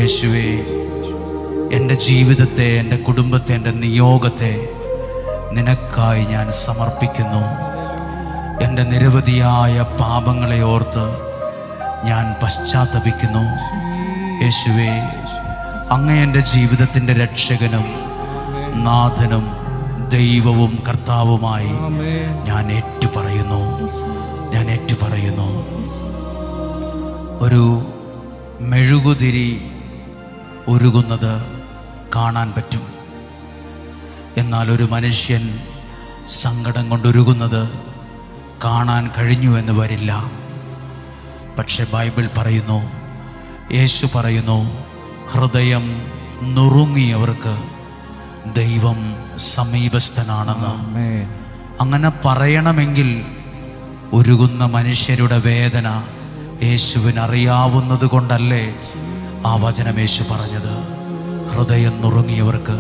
യേശുവേ, എൻ്റെ ജീവിതത്തെ, എൻ്റെ കുടുംബത്തെ, എൻ്റെ നിയോഗത്തെ നിനക്കായി ഞാൻ സമർപ്പിക്കുന്നു. എൻ്റെ നിരവധിയായ പാപങ്ങളെ ഓർത്ത് ഞാൻ പശ്ചാത്തപിക്കുന്നു. യേശുവേ, അങ്ങ് എൻ്റെ ജീവിതത്തിൻ്റെ രക്ഷകനും നാഥനും ദൈവവും കർത്താവുമായി ഞാൻ ഏറ്റുപറയുന്നു. ഒരു മെഴുകുതിരി ഉരുകുന്നത് കാണാൻ പറ്റും, എന്നാൽ ഒരു മനുഷ്യൻ സങ്കടം കൊണ്ടുരുകുന്നത് കാണാൻ കഴിഞ്ഞു എന്ന് വരില്ല. പക്ഷെ ബൈബിൾ പറയുന്നു, യേശു പറയുന്നു, ഹൃദയം നുറുങ്ങിയവർക്ക് ദൈവം സമീപസ്ഥനാണെന്ന്. അങ്ങനെ പറയണമെങ്കിൽ ഉരുകുന്ന മനുഷ്യരുടെ വേദന യേശുവിന് അറിയാവുന്നത് കൊണ്ടല്ലേ ആ വചനം യേശു പറഞ്ഞത്? ഹൃദയം നുറുങ്ങിയവർക്ക്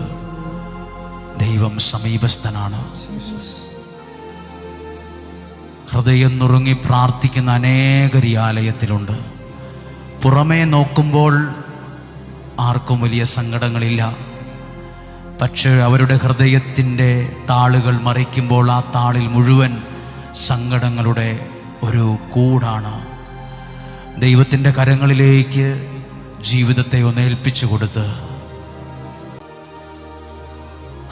ദൈവം സമീപസ്ഥനാണ്. ഹൃദയം നുറുങ്ങി പ്രാർത്ഥിക്കുന്ന അനേകർ ഈ ആലയത്തിലുണ്ട്. പുറമേ നോക്കുമ്പോൾ ആർക്കും വലിയ സങ്കടങ്ങളില്ല. പക്ഷേ അവരുടെ ഹൃദയത്തിൻ്റെ താളുകൾ മറിക്കുമ്പോൾ ആ താളിൽ മുഴുവൻ സങ്കടങ്ങളുടെ ഒരു കൂടാണ്. ദൈവത്തിൻ്റെ കരങ്ങളിലേക്ക് ജീവിതത്തെ ഒന്ന് ഏൽപ്പിച്ചു കൊടുത്ത്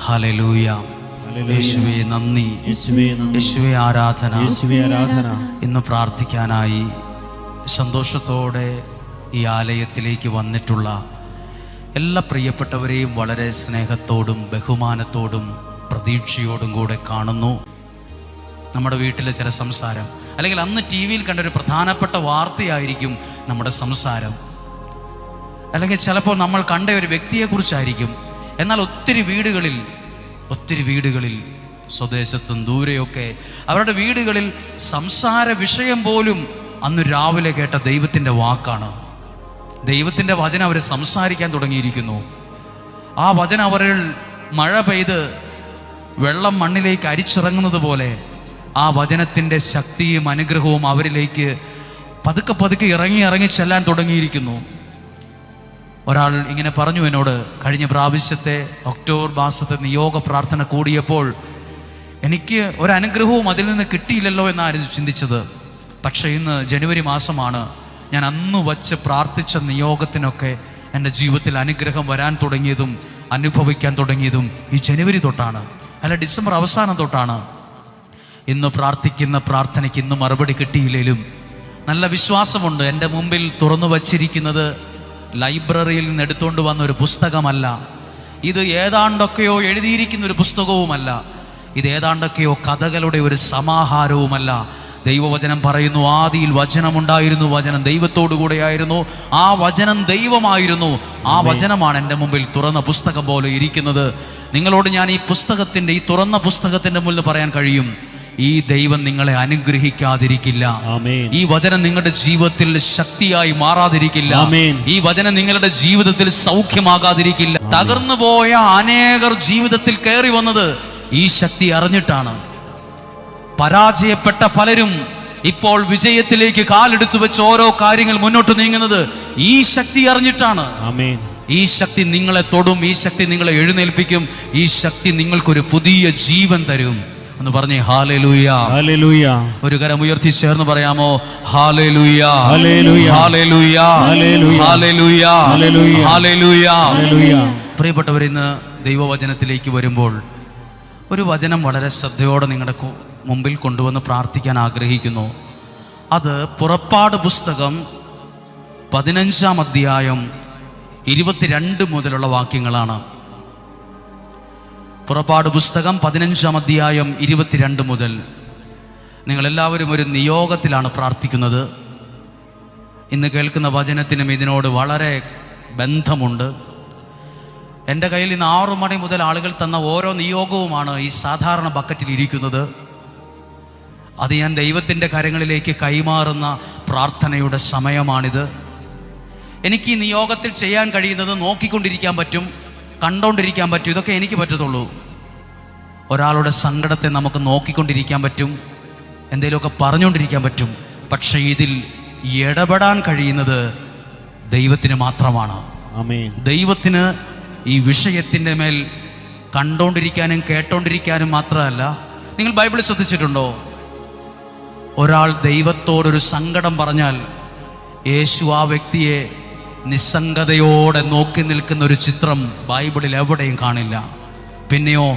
ഹല്ലേലൂയ, യേശുവേ നന്ദി, യേശുവേ ആരാധന. ഇന്ന് പ്രാർത്ഥിക്കാനായി സന്തോഷത്തോടെ ഈ ആലയത്തിലേക്ക് വന്നിട്ടുള്ള എല്ലാ പ്രിയപ്പെട്ടവരെയും വളരെ സ്നേഹത്തോടും ബഹുമാനത്തോടും പ്രതീക്ഷയോടും കൂടെ കാണുന്നു. നമ്മുടെ വീട്ടിലെ ചില സംസാരം, അല്ലെങ്കിൽ അന്ന് ടി വിയിൽ കണ്ടൊരു പ്രധാനപ്പെട്ട വാർത്തയായിരിക്കും നമ്മുടെ സംസാരം, അല്ലെങ്കിൽ ചിലപ്പോൾ നമ്മൾ കണ്ട ഒരു വ്യക്തിയെക്കുറിച്ചായിരിക്കും. എന്നാൽ ഒത്തിരി വീടുകളിൽ സ്വദേശത്തും ദൂരെയൊക്കെ അവരുടെ വീടുകളിൽ സംസാര വിഷയം പോലും അന്ന് രാവിലെ കേട്ട ദൈവത്തിൻ്റെ വാക്കാണ്. ദൈവത്തിൻ്റെ വചനം അവർ സംസാരിക്കാൻ തുടങ്ങിയിരിക്കുന്നു. ആ വചനം അവരിൽ മഴ പെയ്ത് വെള്ളം മണ്ണിലേക്ക് അരിച്ചിറങ്ങുന്നത് പോലെ ആ വചനത്തിൻ്റെ ശക്തിയും അനുഗ്രഹവും അവരിലേക്ക് പതുക്കെ ഇറങ്ങി ചെല്ലാൻ തുടങ്ങിയിരിക്കുന്നു. ഒരാൾ ഇങ്ങനെ പറഞ്ഞു എന്നോട്, കഴിഞ്ഞ പ്രാവശ്യത്തെ ഒക്ടോബർ മാസത്തെ നിയോഗ പ്രാർത്ഥന കൂടിയപ്പോൾ എനിക്ക് ഒരനുഗ്രഹവും അതിൽ നിന്ന് കിട്ടിയില്ലല്ലോ എന്നായിരുന്നു ചിന്തിച്ചത്. പക്ഷേ ഇന്ന് ജനുവരി മാസമാണ്. ഞാൻ അന്ന് വച്ച് പ്രാർത്ഥിച്ച നിയോഗത്തിനൊക്കെ എൻ്റെ ജീവിതത്തിൽ അനുഗ്രഹം വരാൻ തുടങ്ങിയതും അനുഭവിക്കാൻ തുടങ്ങിയതും ഈ ജനുവരി തൊട്ടാണ്, അല്ല ഡിസംബർ അവസാനം തൊട്ടാണ്. ഇന്ന് പ്രാർത്ഥിക്കുന്ന പ്രാർത്ഥനയ്ക്ക് ഇന്ന് മറുപടി കിട്ടിയില്ലെങ്കിലും നല്ല വിശ്വാസമുണ്ട്. എൻ്റെ മുമ്പിൽ തുറന്നു വച്ചിരിക്കുന്നത് ലൈബ്രറിയിൽ നിന്ന് എടുത്തുകൊണ്ട് വന്ന ഒരു പുസ്തകമല്ല. ഇത് ഏതാണ്ടൊക്കെയോ എഴുതിയിരിക്കുന്ന ഒരു പുസ്തകവുമല്ല. ഇത് ഏതാണ്ടൊക്കെയോ കഥകളുടെ ഒരു സമാഹാരവുമല്ല. ദൈവവചനം പറയുന്നു, ആദിയിൽ വചനമുണ്ടായിരുന്നു, വചനം ദൈവത്തോടു കൂടെയായിരുന്നു, ആ വചനം ദൈവമായിരുന്നു. ആ വചനമാണ് എൻ്റെ മുമ്പിൽ തുറന്ന പുസ്തകം പോലെ ഇരിക്കുന്നത്. നിങ്ങളോട് ഞാൻ ഈ തുറന്ന പുസ്തകത്തിൻ്റെ മുന്നിൽ പറയാൻ കഴിയും, ഈ ദൈവം നിങ്ങളെ അനുഗ്രഹിക്കാതിരിക്കില്ല. ഈ വചനം നിങ്ങളുടെ ജീവിതത്തിൽ ശക്തിയായി മാറാതിരിക്കില്ല. ഈ വചനം നിങ്ങളുടെ ജീവിതത്തിൽ സൗഖ്യമാകാതിരിക്കില്ല. തകർന്നു പോയ അനേകർ ജീവിതത്തിൽ കയറി വന്നത് ഈ ശക്തി അറിഞ്ഞിട്ടാണ്. പരാജയപ്പെട്ട പലരും ഇപ്പോൾ വിജയത്തിലേക്ക് കാലെടുത്തു വെച്ച് ഓരോ കാര്യങ്ങൾ മുന്നോട്ട് നീങ്ങുന്നത് ഈ ശക്തി അറിഞ്ഞിട്ടാണ്. ഈ ശക്തി നിങ്ങളെ തൊടും, ഈ ശക്തി നിങ്ങളെ എഴുന്നേൽപ്പിക്കും, ഈ ശക്തി നിങ്ങൾക്കൊരു പുതിയ ജീവൻ തരും എന്ന് പറഞ്ഞേ ഹല്ലേലൂയ. ഹല്ലേലൂയ. ഒരു കരം ഉയർത്തി ചേർന്ന് പറയാമോ? Hallelujah, hallelujah, hallelujah, hallelujah, hallelujah, hallelujah. പ്രിയപ്പെട്ടവർ, ഇന്ന് ദൈവവചനത്തിലേക്ക് വരുമ്പോൾ ഒരു വചനം വളരെ ശ്രദ്ധയോടെ നിങ്ങളുടെ മുമ്പിൽ കൊണ്ടുവന്ന് പ്രാർത്ഥിക്കാൻ ആഗ്രഹിക്കുന്നു. അത് പുറപ്പാട് പുസ്തകം 15-ാം അധ്യായം 22 മുതലുള്ള വാക്യങ്ങളാണ്. പുറപ്പാട് പുസ്തകം 15-ാം അധ്യായം 22 മുതൽ. നിങ്ങളെല്ലാവരും ഒരു നിയോഗത്തിലാണ് പ്രാർത്ഥിക്കുന്നത്. ഇന്ന് കേൾക്കുന്ന വചനത്തിനും ഇതിനോട് വളരെ ബന്ധമുണ്ട്. എൻ്റെ കയ്യിൽ ഇന്ന് 6 മണി മുതൽ ആളുകൾ തന്ന ഓരോ നിയോഗവുമാണ് ഈ സാധാരണ ബക്കറ്റിൽ ഇരിക്കുന്നത്. അത് ഞാൻ ദൈവത്തിൻ്റെ കരങ്ങളിലേക്ക് കൈമാറുന്ന പ്രാർത്ഥനയുടെ സമയമാണിത്. എനിക്ക് ഈ നിയോഗത്തിൽ ചെയ്യാൻ കഴിയുന്നത് നോക്കിക്കൊണ്ടിരിക്കാൻ പറ്റും, കണ്ടോണ്ടിരിക്കാൻ പറ്റും. ഇതൊക്കെ എനിക്ക് പറ്റത്തുള്ളൂ. ഒരാളുടെ സങ്കടത്തെ നമുക്ക് നോക്കിക്കൊണ്ടിരിക്കാൻ പറ്റും, എന്തെങ്കിലുമൊക്കെ പറഞ്ഞുകൊണ്ടിരിക്കാൻ പറ്റും. പക്ഷേ ഇതിൽ ഇടപെടാൻ കഴിയുന്നത് ദൈവത്തിന് മാത്രമാണ്. ദൈവത്തിന് ഈ വിഷയത്തിൻ്റെ മേൽ കണ്ടോണ്ടിരിക്കാനും കേട്ടോണ്ടിരിക്കാനും മാത്രമല്ല. നിങ്ങൾ ബൈബിൾ ശ്രദ്ധിച്ചിട്ടുണ്ടോ? ഒരാൾ ദൈവത്തോടൊരു സങ്കടം പറഞ്ഞാൽ യേശു ആ വ്യക്തിയെ നിസ്സംഗതയോടെ നോക്കി നിൽക്കുന്ന ഒരു ചിത്രം ബൈബിളിൽ എവിടെയും കാണില്ല. പിന്നെയോ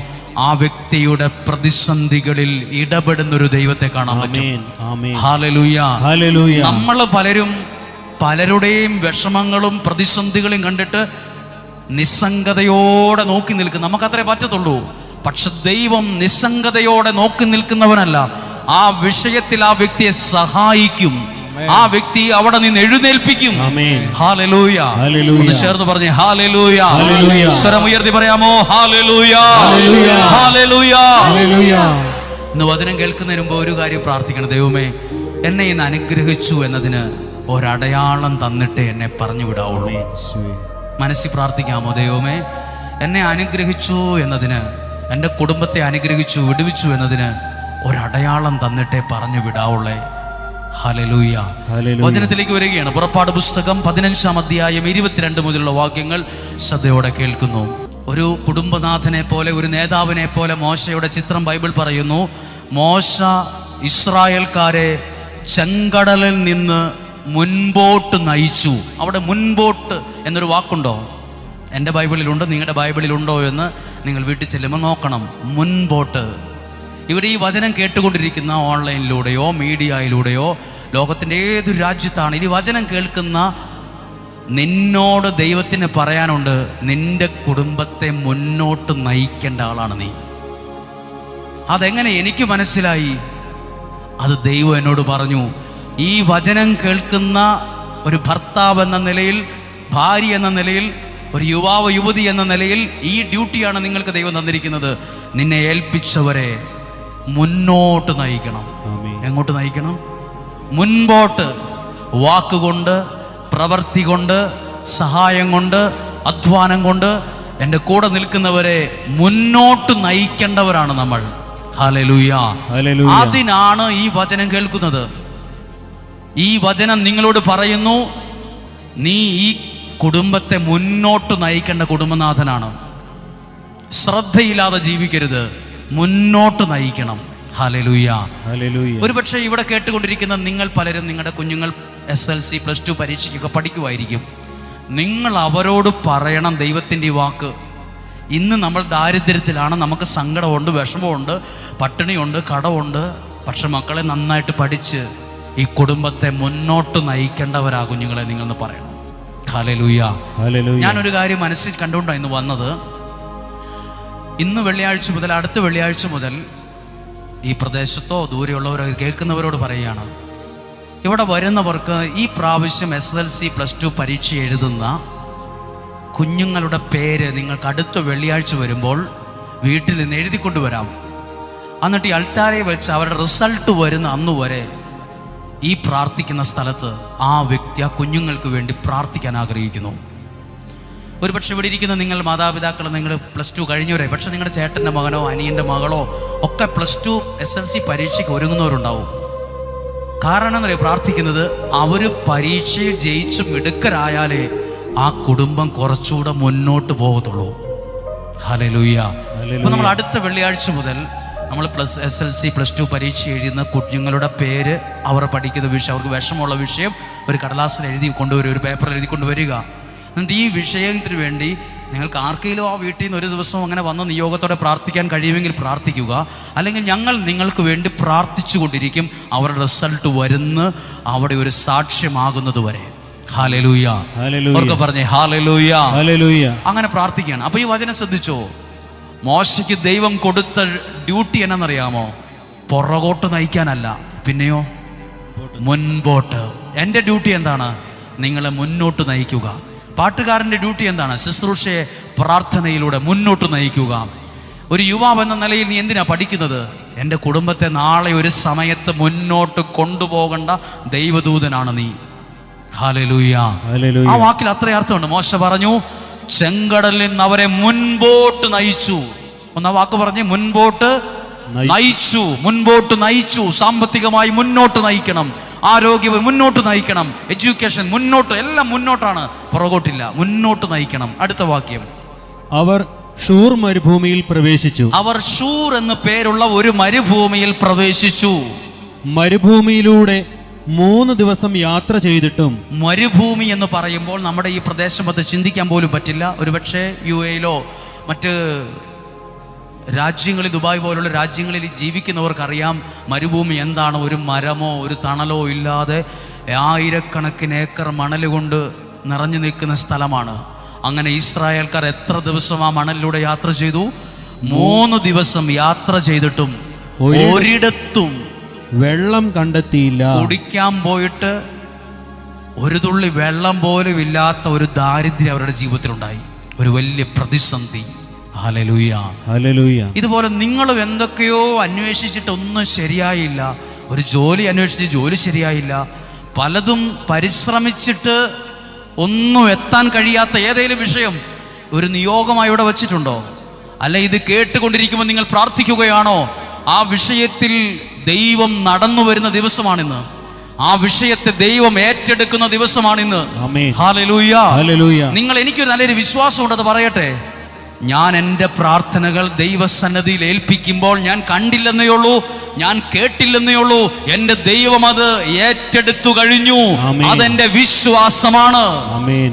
ആ വ്യക്തിയുടെ പ്രതിസന്ധികളിൽ ഇടപെടുന്ന ഒരു ദൈവത്തെ കാണാൻ പറ്റും. ഹല്ലേലൂയ. നമ്മൾ പലരുടെയും വിഷമങ്ങളും പ്രതിസന്ധികളും കണ്ടിട്ട് നിസ്സംഗതയോടെ നോക്കി നിൽക്കും. നമുക്കത്രേ പറ്റത്തുള്ളൂ. പക്ഷെ ദൈവം നിസ്സംഗതയോടെ നോക്കി നിൽക്കുന്നവനല്ല. ആ വിഷയത്തിൽ ആ വ്യക്തിയെ സഹായിക്കും. ആ വ്യക്തി അവിടെ നിന്ന് എഴുന്നേൽപ്പിക്കും. ഹല്ലേലൂയ. ഒന്ന് ചേർന്ന് പറഞ്ഞേ ഹല്ലേലൂയ. സ്വരം ഉയർത്തി പറയാമോ? Hallelujah, hallelujah. ഇന്ന് വചനം കേൾക്കുന്നതിന് മുമ്പ് ഒരു കാര്യം പ്രാർത്ഥിക്കണം. ദൈവമേ, എന്നെ ഇന്ന് അനുഗ്രഹിച്ചു എന്നതിന് ഒരടയാളം തന്നിട്ട് എന്നെ പറഞ്ഞു വിടാവുള്ളൂ. മനസ്സിൽ പ്രാർത്ഥിക്കാമോ? ദൈവമേ, എന്നെ അനുഗ്രഹിച്ചു എന്നതിന്, എൻ്റെ കുടുംബത്തെ അനുഗ്രഹിച്ചു വിടുവിച്ചു എന്നതിന് ഒരടയാളം തന്നിട്ടേ പറഞ്ഞു വിടാവുള്ളേ. ഹല്ലേലൂയ. വചനത്തിലേക്ക് വരികയാണ്. പുറപ്പാട് പുസ്തകം 15-ാം അധ്യായം 22 മുതലുള്ള വാക്യങ്ങൾ ശ്രദ്ധയോടെ കേൾക്കുന്നു. ഒരു കുടുംബനാഥനെ പോലെ, ഒരു നേതാവിനെ പോലെ മോശയുടെ ചിത്രം ബൈബിൾ പറയുന്നു. മോശ ഇസ്രായേൽക്കാരെ ചെങ്കടലിൽ നിന്ന് മുൻപോട്ട് നയിച്ചു. അവിടെ മുൻപോട്ട് എന്നൊരു വാക്കുണ്ടോ? എൻ്റെ ബൈബിളിലുണ്ട്, നിങ്ങളുടെ ബൈബിളിലുണ്ടോ എന്ന് നിങ്ങൾ വീട്ടിൽ ചെല്ലുമ്പോൾ നോക്കണം. മുൻപോട്ട്. ഇവിടെ ഈ വചനം കേട്ടുകൊണ്ടിരിക്കുന്ന ഓൺലൈനിലൂടെയോ മീഡിയയിലൂടെയോ ലോകത്തിൻ്റെ ഏതു രാജ്യത്താണ് ഈ വചനം കേൾക്കുന്ന നിന്നോട് ദൈവത്തിന് പറയാനുണ്ട്, നിന്റെ കുടുംബത്തെ മുന്നോട്ട് നയിക്കേണ്ട ആളാണ് നീ. അതെങ്ങനെ എനിക്ക് മനസ്സിലായി? അത് ദൈവം എന്നോട് പറഞ്ഞു. ഈ വചനം കേൾക്കുന്ന ഒരു ഭർത്താവ് എന്ന നിലയിൽ, ഭാര്യ എന്ന നിലയിൽ, ഒരു യുവാവ് യുവതി എന്ന നിലയിൽ ഈ ഡ്യൂട്ടിയാണ് നിങ്ങൾക്ക് ദൈവം തന്നിരിക്കുന്നത്. നിന്നെ ഏൽപ്പിച്ചവരെ മുന്നോട്ട് നയിക്കണം. എങ്ങോട്ട് നയിക്കണം? മുൻപോട്ട്. വാക്കുകൊണ്ട്, പ്രവൃത്തി കൊണ്ട്, സഹായം കൊണ്ട്, അധ്വാനം കൊണ്ട് എൻ്റെ കൂടെ നിൽക്കുന്നവരെ മുന്നോട്ട് നയിക്കേണ്ടവരാണ് നമ്മൾ. ഹല്ലേലൂയ. അതിനാണ് ഈ വചനം കേൾക്കുന്നത്. ഈ വചനം നിങ്ങളോട് പറയുന്നു, നീ ഈ കുടുംബത്തെ മുന്നോട്ട് നയിക്കേണ്ട കുടുംബനാഥനാണ്. ശ്രദ്ധയില്ലാതെ ജീവിക്കരുത്, മുന്നോട്ട് നയിക്കണം. ഹല്ലേലൂയ. ഒരുപക്ഷെ ഇവിടെ കേട്ടുകൊണ്ടിരിക്കുന്ന നിങ്ങൾ പലരും, നിങ്ങളുടെ കുഞ്ഞുങ്ങൾ SLC +2 പരീക്ഷയ്ക്കൊക്കെ പഠിക്കുമായിരിക്കും. നിങ്ങൾ അവരോട് പറയണം ദൈവത്തിൻ്റെ ഈ വാക്ക്. ഇന്ന് നമ്മൾ ദാരിദ്ര്യത്തിലാണ്, നമുക്ക് സങ്കടമുണ്ട്, വിഷമമുണ്ട്, പട്ടിണിയുണ്ട്, കടമുണ്ട്. പക്ഷെ മക്കളെ, നന്നായിട്ട് പഠിച്ച് ഈ കുടുംബത്തെ മുന്നോട്ട് നയിക്കേണ്ടവരാ കുഞ്ഞുങ്ങളെ നിങ്ങളെന്ന് പറയണം. ഹല്ലേലൂയ. ഞാനൊരു കാര്യം മനസ്സിൽ കണ്ടുകൊണ്ടാണ് ഇന്ന് വന്നത്. ഇന്ന് വെള്ളിയാഴ്ച മുതൽ, അടുത്ത വെള്ളിയാഴ്ച മുതൽ ഈ പ്രദേശത്തോ ദൂരെയുള്ളവരോ കേൾക്കുന്നവരോട് പറയുകയാണ്, ഇവിടെ വരുന്നവർക്ക് ഈ പ്രാവശ്യം SLC +2 പരീക്ഷ എഴുതുന്ന കുഞ്ഞുങ്ങളുടെ പേര് നിങ്ങൾക്ക് അടുത്ത വെള്ളിയാഴ്ച വരുമ്പോൾ വീട്ടിൽ നിന്ന് എഴുതിക്കൊണ്ടുവരാം. എന്നിട്ട് ഈ അൾത്താരയെ വെച്ച് അവരുടെ റിസൾട്ട് വരുന്ന അന്ന് വരെ ഈ പ്രാർത്ഥിക്കുന്ന സ്ഥലത്ത് ആ വ്യക്തി ആ കുഞ്ഞുങ്ങൾക്ക് വേണ്ടി പ്രാർത്ഥിക്കാൻ ആഗ്രഹിക്കുന്നു. ഒരുപക്ഷെ ഇവിടെ ഇരിക്കുന്ന നിങ്ങൾ മാതാപിതാക്കൾ, നിങ്ങൾ +2 കഴിഞ്ഞവരെ, പക്ഷെ നിങ്ങളുടെ ചേട്ടൻ്റെ മകനോ അനിയൻ്റെ മകളോ ഒക്കെ +2 SLC പരീക്ഷയ്ക്ക് ഒരുങ്ങുന്നവരുണ്ടാവും. കാരണം എന്നറിയാം, പ്രാർത്ഥിക്കുന്നത് അവർ പരീക്ഷയിൽ ജയിച്ച് മിടുക്കരായാലേ ആ കുടുംബം കുറച്ചുകൂടെ മുന്നോട്ട് പോകത്തുള്ളൂ. ഹല്ലേലൂയ. അപ്പോൾ നമ്മൾ അടുത്ത വെള്ളിയാഴ്ച മുതൽ നമ്മൾ SLC +2 പരീക്ഷ എഴുതുന്ന കുഞ്ഞുങ്ങളുടെ പേര്, അവർ പഠിക്കുന്ന വിഷയം, അവർക്ക് വിഷമമുള്ള വിഷയം ഒരു കടലാസിൽ എഴുതി കൊണ്ടുവരിക, ഒരു പേപ്പറിൽ എഴുതി കൊണ്ടുവരിക. എന്നിട്ട് ഈ വിഷയത്തിന് വേണ്ടി നിങ്ങൾക്ക് ആർക്കെങ്കിലും ആ വീട്ടിൽ നിന്ന് ഒരു ദിവസം അങ്ങനെ വന്ന് നിയോഗത്തോടെ പ്രാർത്ഥിക്കാൻ കഴിയുമെങ്കിൽ പ്രാർത്ഥിക്കുക. അല്ലെങ്കിൽ ഞങ്ങൾ നിങ്ങൾക്ക് വേണ്ടി പ്രാർത്ഥിച്ചു കൊണ്ടിരിക്കും അവരുടെ റിസൾട്ട് വരുന്ന അവിടെ ഒരു സാക്ഷ്യമാകുന്നത് വരെ. ഹല്ലേലൂയ. അവർക്ക് പറഞ്ഞേ ഹല്ലേലൂയ. അങ്ങനെ പ്രാർത്ഥിക്കുകയാണ്. അപ്പൊ ഈ വചനം ശ്രദ്ധിച്ചോ? മോശയ്ക്ക് ദൈവം കൊടുത്ത ഡ്യൂട്ടി എന്നറിയാമോ? പുറകോട്ട് നയിക്കാനല്ല, പിന്നെയോ മുൻപോട്ട്. എൻ്റെ ഡ്യൂട്ടി എന്താണ്? നിങ്ങളെ മുന്നോട്ട് നയിക്കുക. പാട്ടുകാരൻ്റെ ഡ്യൂട്ടി എന്താണ്? ശുശ്രൂഷയെ പ്രാർത്ഥനയിലൂടെ മുന്നോട്ട് നയിക്കുക. ഒരു യുവാവ് എന്ന നിലയിൽ നീ എന്തിനാ പഠിക്കുന്നത്? എൻ്റെ കുടുംബത്തെ നാളെ ഒരു സമയത്ത് മുന്നോട്ട് കൊണ്ടുപോകേണ്ട ദൈവദൂതനാണ് നീ. ഹല്ലേലൂയ. ആ വാക്കിൽ അത്ര അർത്ഥമുണ്ട്. മോശ പറഞ്ഞു, ചെങ്കടലിൽ നിന്ന് അവരെ മുൻപോട്ട് നയിച്ചു. ഒന്ന് ആ വാക്ക് പറഞ്ഞ്, മുൻപോട്ട് നയിച്ചു. മുൻപോട്ട് നയിച്ചു. സാമ്പത്തികമായി മുന്നോട്ട് നയിക്കണം, ആരോഗ്യം മുന്നോട്ട് നയിക്കണം, എഡ്യൂക്കേഷൻ മുന്നോട്ട്, എല്ലാം മുന്നോട്ടാണ്, പുറകോട്ടില്ല, മുന്നോട്ട് നയിക്കണം. അടുത്ത വാക്യം, അവർ ഷൂർ മരുഭൂമിയിൽ പ്രവേശിച്ചു. അവർ ഷൂർ എന്ന് പേരുള്ള ഒരു മരുഭൂമിയിൽ പ്രവേശിച്ചു. മരുഭൂമിയിലൂടെ 3 ദിവസം യാത്ര ചെയ്തിട്ടും. മരുഭൂമി എന്ന് പറയുമ്പോൾ നമ്മുടെ ഈ പ്രദേശം അത് ചിന്തിക്കാൻ പോലും പറ്റില്ല. ഒരുപക്ഷെ UAE-യിലോ മറ്റ് രാജ്യങ്ങളിൽ, ദുബായ് പോലുള്ള രാജ്യങ്ങളിൽ ജീവിക്കുന്നവർക്കറിയാം മരുഭൂമി എന്താണ്. ഒരു മരമോ ഒരു തണലോ ഇല്ലാതെ ആയിരക്കണക്കിന് ഏക്കർ മണൽ കൊണ്ട് നിറഞ്ഞു നിൽക്കുന്ന സ്ഥലമാണ്. അങ്ങനെ ഇസ്രായേൽക്കാർ എത്ര ദിവസം ആ മണലിലൂടെ യാത്ര ചെയ്തു? 3 ദിവസം യാത്ര ചെയ്തിട്ടും ഒരിടത്തും വെള്ളം കണ്ടെത്തിയില്ല. കുടിക്കാൻ പോയിട്ട് ഒരു തുള്ളി വെള്ളം പോലും ഇല്ലാത്ത ഒരു ദാരിദ്ര്യം അവരുടെ ജീവിതത്തിലുണ്ടായി, ഒരു വലിയ പ്രതിസന്ധി. Hallelujah, hallelujah. ഇതുപോലെ നിങ്ങളും എന്തൊക്കെയോ അന്വേഷിച്ചിട്ട് ഒന്നും ശരിയായില്ല. ഒരു ജോലി അന്വേഷിച്ച് ജോലി ശരിയായില്ല. പലതും പരിശ്രമിച്ചിട്ട് ഒന്നും എത്താൻ കഴിയാത്ത ഏതെങ്കിലും വിഷയം ഒരു നിയോഗമായി ഇവിടെ വച്ചിട്ടുണ്ടോ? അല്ല, ഇത് കേട്ടുകൊണ്ടിരിക്കുമ്പോൾ നിങ്ങൾ പ്രാർത്ഥിക്കുകയാണോ? ആ വിഷയത്തിൽ ദൈവം നടന്നു വരുന്ന ദിവസമാണിന്ന്. ആ വിഷയത്തെ ദൈവം ഏറ്റെടുക്കുന്ന ദിവസമാണിന്ന്. Hallelujah, hallelujah. നിങ്ങൾ എനിക്കൊരു നല്ലൊരു വിശ്വാസമുണ്ടെന്ന് പറയട്ടെ. ഞാൻ എൻ്റെ പ്രാർത്ഥനകൾ ദൈവസന്നിധിയിൽ ഏൽപ്പിക്കുമ്പോൾ ഞാൻ കണ്ടില്ലെന്നേ ഉള്ളൂ, ഞാൻ കേട്ടില്ലെന്നേ ഉള്ളൂ, എൻ്റെ ദൈവം അത് ഏറ്റെടുത്തു കഴിഞ്ഞു. അതെന്റെ വിശ്വാസമാണ്.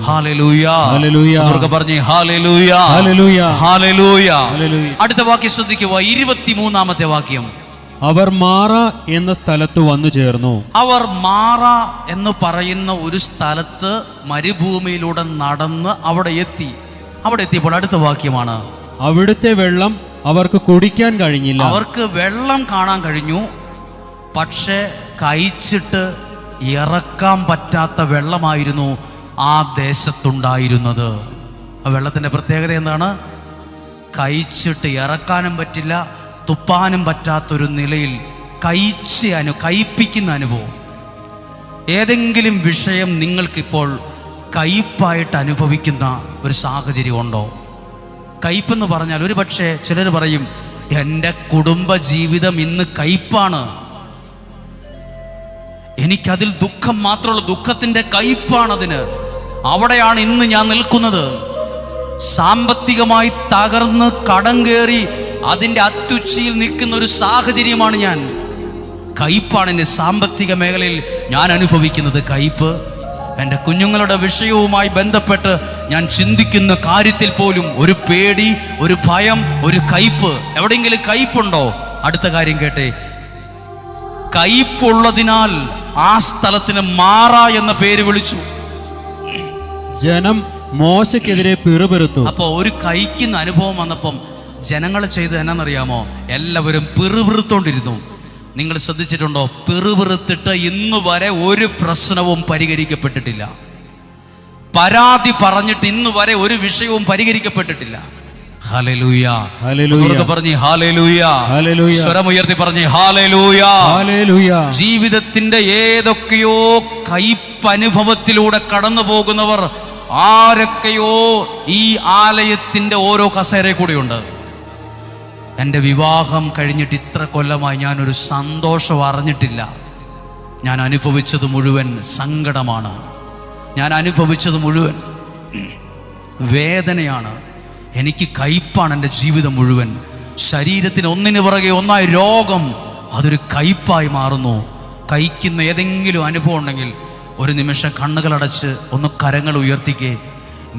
Hallelujah, hallelujah. പറഞ്ഞേ ഹല്ലേലൂയ, ഹല്ലേലൂയ, ഹല്ലേലൂയ. അടുത്ത വാക്യം ശ്രദ്ധിക്കുക, 23-ാമത്തെ വാക്യം. അവർ മാറ എന്ന സ്ഥലത്ത് വന്നു ചേർന്നു. അവർ മാറ എന്ന് പറയുന്ന ഒരു സ്ഥലത്ത് മരുഭൂമിയിലൂടെ നടന്ന് അവിടെ എത്തി. അവിടെ എത്തിയപ്പോൾ അടുത്ത വാക്യമാണ്, അവിടുത്തെ വെള്ളം അവർക്ക് കുടിക്കാൻ കഴിഞ്ഞില്ല. അവർക്ക് വെള്ളം കാണാൻ കഴിഞ്ഞു, പക്ഷെ കഴിച്ചിട്ട് ഇറക്കാൻ പറ്റാത്ത വെള്ളമായിരുന്നു ആ ദേശത്തുണ്ടായിരുന്നത്. ആ വെള്ളത്തിൻ്റെ പ്രത്യേകത എന്താണ്? കഴിച്ചിട്ട് ഇറക്കാനും പറ്റില്ല, തുപ്പാനും പറ്റാത്തൊരു നിലയിൽ കയ്പിക്കുന്ന അനുഭവം. ഏതെങ്കിലും വിഷയം നിങ്ങൾക്കിപ്പോൾ കയ്പായിട്ട് അനുഭവിക്കുന്ന ഒരു സാഹചര്യം ഉണ്ടോ? കയ്പെന്ന് പറഞ്ഞാൽ ഒരു പക്ഷേ ചിലർ പറയും, എൻ്റെ കുടുംബ ജീവിതം ഇന്ന് കയ്പാണ്, എനിക്കതിൽ ദുഃഖം മാത്രമുള്ള ദുഃഖത്തിൻ്റെ കയ്പാണതിന്, അവിടെയാണ് ഇന്ന് ഞാൻ നിൽക്കുന്നത്. സാമ്പത്തികമായി തകർന്ന് കടം കയറി അതിൻ്റെ അത്യുച്ചിയിൽ നിൽക്കുന്ന ഒരു സാഹചര്യമാണ് ഞാൻ. കയ്പാണ് എൻ്റെ സാമ്പത്തിക മേഖലയിൽ ഞാൻ അനുഭവിക്കുന്നത്. കയ്പ് എൻ്റെ കുഞ്ഞുങ്ങളുടെ വിഷയവുമായി ബന്ധപ്പെട്ട് ഞാൻ ചിന്തിക്കുന്ന കാര്യത്തിൽ പോലും ഒരു പേടി, ഒരു ഭയം, ഒരു കയ്പ്. എവിടെയെങ്കിലും കയ്പുണ്ടോ? അടുത്ത കാര്യം കേട്ടെ, കയ്പുള്ളതിനാൽ ആ സ്ഥലത്തിന് മാറ എന്ന പേര് വിളിച്ചു. ജനം മോശയ്ക്കെതിരെ പിറുപിറുത്തു. അപ്പോൾ ഒരു കയ്ക്കുന്ന അനുഭവം വന്നപ്പം ജനങ്ങൾ ചെയ്ത് എന്നാന്നറിയാമോ? എല്ലാവരും പിറുപിറുത്തോണ്ടിരുന്നു. നിങ്ങൾ ശ്രദ്ധിച്ചിട്ടുണ്ടോ? പിറുപിറുത്തിട്ട് ഇന്ന് വരെ ഒരു പ്രശ്നവും പരിഹരിക്കപ്പെട്ടിട്ടില്ല. പരാതി പറഞ്ഞിട്ട് ഇന്ന് വരെ ഒരു വിഷയവും പരിഹരിക്കപ്പെട്ടിട്ടില്ല. Hallelujah, hallelujah. പറഞ്ഞേ ഹല്ലേലൂയ, ഹല്ലേലൂയ. സ്വരമുയർത്തി പറഞ്ഞേ ഹല്ലേലൂയ, ഹല്ലേലൂയ. ജീവിതത്തിന്റെ ഏതൊക്കെയോ കയ്പനുഭവത്തിലൂടെ കടന്നു പോകുന്നവർ ആരൊക്കെയോ ഈ ആലയത്തിന്റെ ഓരോ കസേരയിൽ കൂടെയുണ്ട്. എൻ്റെ വിവാഹം കഴിഞ്ഞിട്ട് ഇത്ര കൊല്ലമായി ഞാനൊരു സന്തോഷം അറിഞ്ഞിട്ടില്ല. ഞാൻ അനുഭവിച്ചത് മുഴുവൻ സങ്കടമാണ്, ഞാൻ അനുഭവിച്ചത് മുഴുവൻ വേദനയാണ്, എനിക്ക് കയ്പാണ് എൻ്റെ ജീവിതം മുഴുവൻ. ശരീരത്തിന് ഒന്നിനു പുറകെ ഒന്നായി രോഗം, അതൊരു കയ്പായി മാറുന്നു. കയ്ക്കുന്ന ഏതെങ്കിലും അനുഭവം ഉണ്ടെങ്കിൽ ഒരു നിമിഷം കണ്ണുകളടച്ച് ഒന്ന് കരങ്ങൾ ഉയർത്തിക്കേ.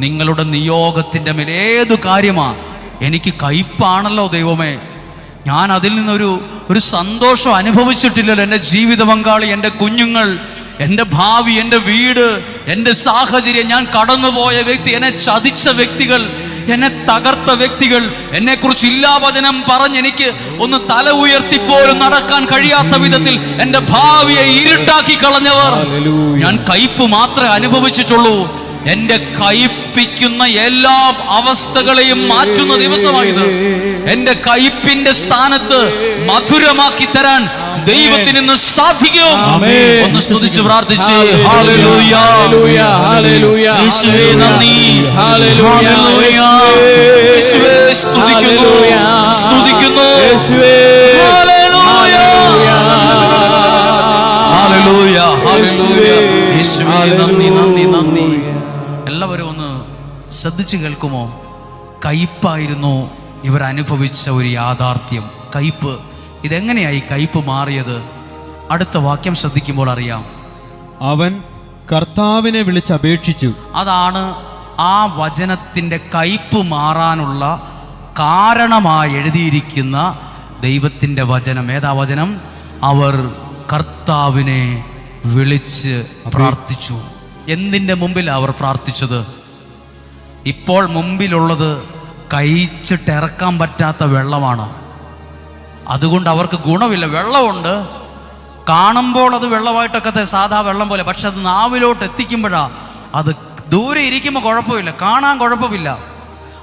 നിങ്ങളുടെ നിയോഗത്തിൻ്റെ മേൽ ഏതു കാര്യമാണ്, എനിക്ക് കയ്പാണല്ലോ ദൈവമേ, ഞാൻ അതിൽ നിന്നൊരു സന്തോഷം അനുഭവിച്ചിട്ടില്ലല്ലോ. എൻ്റെ ജീവിത പങ്കാളി, എൻ്റെ കുഞ്ഞുങ്ങൾ, എൻ്റെ ഭാവി, എൻ്റെ വീട്, എൻ്റെ സാഹചര്യം, ഞാൻ കടന്നുപോയ വ്യക്തി, എന്നെ ചതിച്ച വ്യക്തികൾ, എന്നെ തകർത്ത വ്യക്തികൾ, എന്നെക്കുറിച്ച് ഇല്ലാവചനം പറഞ്ഞ് എനിക്ക് ഒന്ന് തല ഉയർത്തിപ്പോലും നടക്കാൻ കഴിയാത്ത വിധത്തിൽ എൻ്റെ ഭാവിയെ ഇരുട്ടാക്കി കളഞ്ഞവർ, ഞാൻ കയ്പ് മാത്രമേ അനുഭവിച്ചിട്ടുള്ളൂ. എന്റെ കയ്പിക്കുന്ന എല്ലാ അവസ്ഥകളെയും മാറ്റുന്ന ദിവസമായത്. എന്റെ കയ്പിന്റെ സ്ഥാനത്ത് മധുരമാക്കി തരാൻ ദൈവത്തിന് ഇന്ന് സാധിക്കും. ഒന്ന് സ്തുതിച്ച് പ്രാർത്ഥിച്ച് ഹല്ലേലൂയ, ഹല്ലേലൂയ. യേശുവേ നന്ദി, ഹല്ലേലൂയ. യേശുവേ സ്തുതിക്കുന്നു, സ്തുതിക്കുന്നു. യേശുവേ ഹല്ലേലൂയ, ഹല്ലേലൂയ, യേശുവേ നന്ദി നന്ദി നന്ദി. എല്ലാവരും ഒന്ന് ശ്രദ്ധിച്ചു കേൾക്കുമോ? കയ്പായിരുന്നു ഇവർ അനുഭവിച്ച ഒരു യാഥാർത്ഥ്യം. കയ്പ്. ഇതെങ്ങനെയായി കയ്പ് മാറിയത്? അടുത്ത വാക്യം ശ്രദ്ധിക്കുമ്പോൾ അറിയാം. അവൻ കർത്താവിനെ വിളിച്ചപേക്ഷിച്ചു. അതാണ് ആ വചനത്തിൻ്റെ കയ്പ് മാറാനുള്ള കാരണമായി എഴുതിയിരിക്കുന്ന ദൈവത്തിൻ്റെ വചനം. ഏതാ വചനം? അവർ കർത്താവിനെ വിളിച്ച് പ്രാർത്ഥിച്ചു. എന്തിൻ്റെ മുമ്പിലാണ് അവർ പ്രാർത്ഥിച്ചത്? ഇപ്പോൾ മുമ്പിലുള്ളത് കഴിച്ചിട്ടിറക്കാൻ പറ്റാത്ത വെള്ളമാണ്. അതുകൊണ്ട് അവർക്ക് ഗുണമില്ല. വെള്ളമുണ്ട്, കാണുമ്പോൾ അത് വെള്ളമായിട്ടൊക്കെ സാധാ വെള്ളം പോലെ. പക്ഷെ അത് നാവിലോട്ട് എത്തിക്കുമ്പോഴാണ്, അത് ദൂരെ ഇരിക്കുമ്പോൾ കുഴപ്പമില്ല, കാണാൻ കുഴപ്പമില്ല,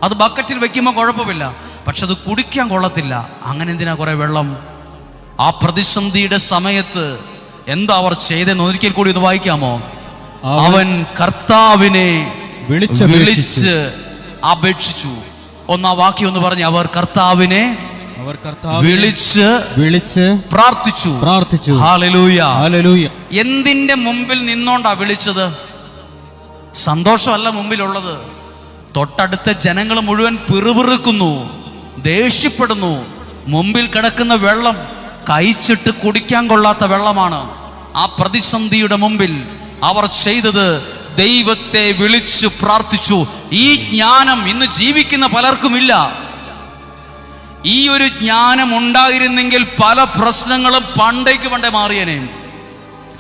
അത് ബക്കറ്റിൽ വെക്കുമ്പോൾ കുഴപ്പമില്ല, പക്ഷെ അത് കുടിക്കാൻ കൊള്ളത്തില്ല. അങ്ങനെ എന്തിനാ കുറെ വെള്ളം? ആ പ്രതിസന്ധിയുടെ സമയത്ത് എന്താ അവർ ചെയ്തെന്ന് ഒരിക്കൽ കൂടി ഇത് വായിക്കാമോ? അവൻ കർത്താവിനെ വിളിച്ച് അപേക്ഷിച്ചു. ഒന്നാം വാക്യം ഒന്ന് പറഞ്ഞ്, അവർ കർത്താവിനെ വിളിച്ച് പ്രാർത്ഥിച്ചു. Hallelujah, hallelujah. എന്തിന്റെ മുമ്പിൽ നിന്നോണ്ടാ വിളിച്ചത്? സന്തോഷമല്ല മുമ്പിലുള്ളത്. തൊട്ടടുത്ത ജനങ്ങൾ മുഴുവൻ പിറുപിറുക്കുന്നു, ദേഷ്യപ്പെടുന്നു. മുമ്പിൽ കിടക്കുന്ന വെള്ളം കഴിച്ചിട്ട് കുടിക്കാൻ കൊള്ളാത്ത വെള്ളമാണ്. ആ പ്രതിസന്ധിയുടെ മുമ്പിൽ അവർ ചെയ്തത് ദൈവത്തെ വിളിച്ചു പ്രാർത്ഥിച്ചു. ഈ ജ്ഞാനം ഇന്ന് ജീവിക്കുന്ന പലർക്കുമില്ല. ഈ ഒരു ജ്ഞാനം ഉണ്ടായിരുന്നെങ്കിൽ പല പ്രശ്നങ്ങളും പണ്ടേ മാറിയേനെ.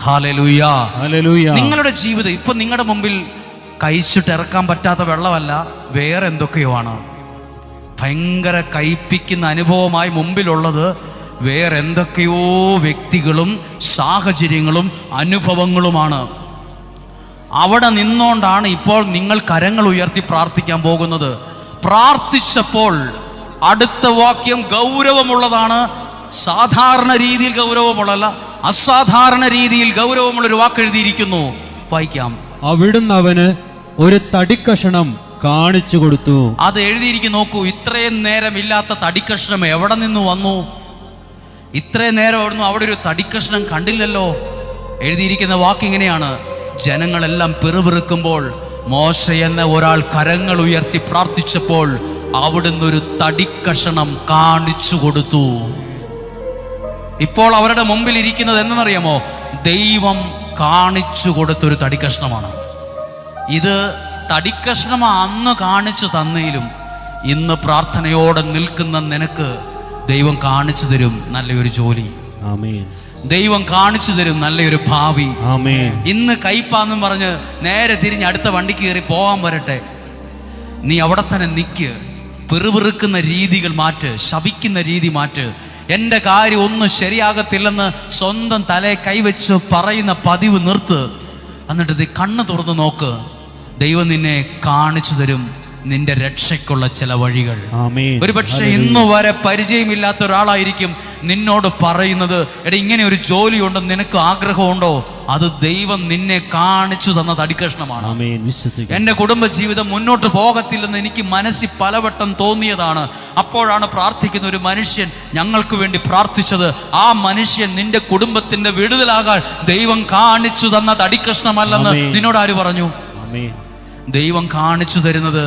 Hallelujah, hallelujah. നിങ്ങളുടെ ജീവിതം ഇപ്പൊ നിങ്ങളുടെ മുമ്പിൽ കഴിച്ചിട്ട് ഇറക്കാൻ പറ്റാത്ത വെള്ളമല്ല, വേറെ എന്തൊക്കെയോ ആണ്. ഭയങ്കര കയ്പിക്കുന്ന അനുഭവമായി മുമ്പിലുള്ളത് വേറെ എന്തൊക്കെയോ വ്യക്തികളും സാഹചര്യങ്ങളും അനുഭവങ്ങളുമാണ്. അവിടെ നിന്നുകൊണ്ടാണ് ഇപ്പോൾ നിങ്ങൾ കരങ്ങൾ ഉയർത്തി പ്രാർത്ഥിക്കാൻ പോകുന്നത്. പ്രാർത്ഥിച്ചപ്പോൾ അടുത്ത വാക്യം ഗൗരവമുള്ളതാണ്. സാധാരണ രീതിയിൽ ഗൗരവമുള്ളതല്ല, അസാധാരണ രീതിയിൽ ഗൗരവമുള്ളൊരു വാക്ക് എഴുതിയിരിക്കുന്നു. വായിക്കാം. അവിടുന്ന് അവന് ഒരു തടിക്കഷണം കാണിച്ചു കൊടുത്തു. അത് എഴുതിയിരിക്കുന്നു. നോക്കൂ, ഇത്രയും നേരം ഇല്ലാത്ത തടിക്കഷണം എവിടെ നിന്ന് വന്നു? ഇത്രയും നേരം അവിടെ ഒരു തടിക്കഷണം കണ്ടില്ലല്ലോ. എഴുതിയിരിക്കുന്ന വാക്ക് ഇങ്ങനെയാണ്: ജനങ്ങളെല്ലാം പിറുപിറുക്കുമ്പോൾ മോശ എന്ന ഒരാൾ കരങ്ങൾ ഉയർത്തി പ്രാർത്ഥിച്ചപ്പോൾ അവിടുന്ന് ഒരു തടിക്കഷണം കാണിച്ചു കൊടുത്തു. ഇപ്പോൾ അവരുടെ മുമ്പിൽ ഇരിക്കുന്നത് എന്തെന്നറിയാമോ? ദൈവം കാണിച്ചു കൊടുത്തൊരു തടിക്കഷ്ണമാണ്. ഇത് തടിക്കഷ്ണം അന്ന് കാണിച്ചു തന്നേലും ഇന്ന് പ്രാർത്ഥനയോടെ നിൽക്കുന്ന നിനക്ക് ദൈവം കാണിച്ചു തരും നല്ലൊരു ജോലി. ആമേൻ. ദൈവം കാണിച്ചു തരും നല്ലൊരു ഭാവി. ആമേൻ. ഇന്ന് കയ്പാന്നും പറഞ്ഞ് നേരെ തിരിഞ്ഞ് അടുത്ത വണ്ടിക്ക് കയറി പോകാൻ വരട്ടെ. നീ അവിടെ തന്നെ നിൽക്ക്. പിറുപിറുക്കുന്ന രീതികൾ മാറ്റ്, ശപിക്കുന്ന രീതി മാറ്റ്. എൻ്റെ കാര്യം ഒന്നും ശരിയാകത്തില്ലെന്ന് സ്വന്തം തലയെ കൈവച്ച് പറയുന്ന പതിവ് നിർത്ത്. എന്നിട്ട് നീ കണ്ണ് തുറന്ന് നോക്ക്. ദൈവം നിന്നെ കാണിച്ചു തരും നിന്റെ രക്ഷയ്ക്കുള്ള ചില വഴികൾ. ഒരുപക്ഷെ ഇന്നു വരെ പരിചയമില്ലാത്ത ഒരാളായിരിക്കും നിന്നോട് പറയുന്നത്, എടാ ഇങ്ങനെ ഒരു ജോലി ഉണ്ടെന്ന് നിനക്ക് ആഗ്രഹമുണ്ടോ? അത് ദൈവം നിന്നെ കാണിച്ചു തന്ന തടിക്കഷ്ണമാണ്. എൻ്റെ കുടുംബ ജീവിതം മുന്നോട്ട് പോകത്തില്ലെന്ന് എനിക്ക് മനസ്സിൽ പലവട്ടം തോന്നിയതാണ്. അപ്പോഴാണ് പ്രാർത്ഥിക്കുന്ന ഒരു മനുഷ്യൻ ഞങ്ങൾക്ക് വേണ്ടി പ്രാർത്ഥിച്ചത്. ആ മനുഷ്യൻ നിന്റെ കുടുംബത്തിന്റെ വിടുതലാകാൻ ദൈവം കാണിച്ചു തന്ന തടിക്കഷ്ണമല്ലെന്ന് നിന്നോട് ആര് പറഞ്ഞു? ദൈവം കാണിച്ചു തരുന്നത്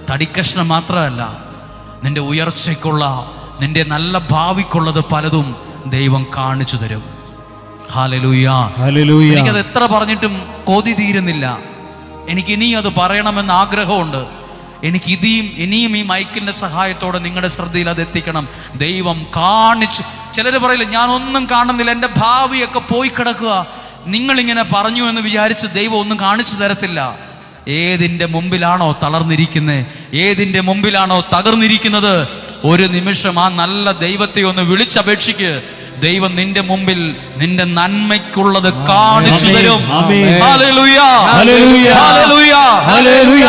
തടിക്കഷ്ണം മാത്രമല്ല, നിന്റെ ഉയർച്ചയ്ക്കുള്ള, നിന്റെ നല്ല ഭാവിക്കുള്ളത് പലതും ദൈവം കാണിച്ചു തരും. Hallelujah, hallelujah. എനിക്കത് എത്ര പറഞ്ഞിട്ടും കൊതി തീരുന്നില്ല. എനിക്ക് ഇനിയും അത് പറയണമെന്ന് ആഗ്രഹമുണ്ട്. എനിക്ക് ഇനിയും ഈ മൈക്കിന്റെ സഹായത്തോടെ നിങ്ങളുടെ ശ്രദ്ധയിൽ അത് എത്തിക്കണം. ദൈവം കാണിച്ചു. ചിലർ പറയില്ല, ഞാൻ ഒന്നും കാണുന്നില്ല, എൻ്റെ ഭാവിയൊക്കെ പോയി കിടക്കുക. നിങ്ങളിങ്ങനെ പറഞ്ഞു എന്ന് വിചാരിച്ച് ദൈവം ഒന്നും കാണിച്ചു തരത്തില്ല. ഏതിൻ്റെ മുമ്പിലാണോ തളർന്നിരിക്കുന്നത്, ഏതിൻ്റെ മുമ്പിലാണോ തകർന്നിരിക്കുന്നത്, ഒരു നിമിഷം ആ നല്ല ദൈവത്തെ ഒന്ന് വിളിച്ചപേക്ഷിക്ക്. ദൈവം നിന്റെ മുമ്പിൽ നിന്റെ നന്മയ്ക്കുള്ളത് കാണിച്ചു തരും. Hallelujah, hallelujah, hallelujah, hallelujah.